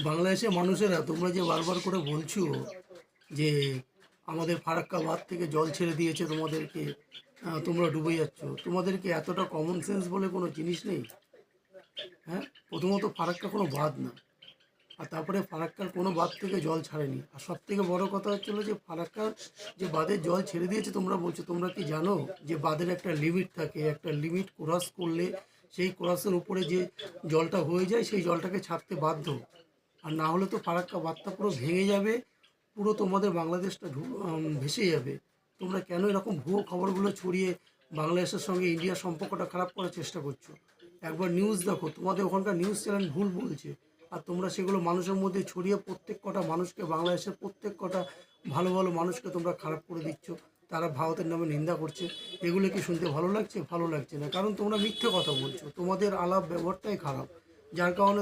বাংলাদেশের মানুষেরা তোমরা যে বারবার করে বলছো যে আমাদের ফারাক্কা বাঁধ থেকে জল ছেড়ে দিয়েছে তোমাদেরকে, তোমরা ডুবে যাচ্ছ, তোমাদেরকে এতটা কমন সেন্স বলে কোনো জিনিস নেই? হ্যাঁ, প্রথমত ফারাক্কা কোনো বাঁধ না, আর তারপরে ফারাক্কার কোনো বাঁধ থেকে জল ছাড়েনি। আর সব থেকে বড়ো কথা হচ্ছিলো যে ফারাক্কার যে বাঁধের জল ছেড়ে দিয়েছে তোমরা বলছো, তোমরা কি জানো যে বাঁধের একটা লিমিট থাকে, একটা লিমিট ক্রস করলে সেই ক্রসের উপরে যে জলটা হয়ে যায় সেই জলটাকে ছাড়তে বাধ্য। আর না হলে তো ফারাক্কা বাঁধটা পুরো ভেঙে যাবে, পুরো তোমাদের বাংলাদেশটা ভেসে যাবে। তোমরা কেন এরকম ভুয়ো খবরগুলো ছড়িয়ে বাংলাদেশের সঙ্গে ইন্ডিয়ার সম্পর্কটা খারাপ করার চেষ্টা করছো? একবার নিউজ দেখো, তোমাদের ওখানকার নিউজ চ্যানেল ভুল বলছে, আর তোমরা সেগুলো মানুষের মধ্যে ছড়িয়ে প্রত্যেক কটা মানুষকে, বাংলাদেশের প্রত্যেক কটা ভালো ভালো মানুষকে তোমরা খারাপ করে দিচ্ছ। তারা ভারতের নামে নিন্দা করছে। এগুলো কি শুনতে ভালো লাগছে? ভালো লাগছে না, কারণ তোমরা মিথ্যে কথা বলছো, তোমাদের আলাপ ব্যবহারটাই খারাপ, যার কারণে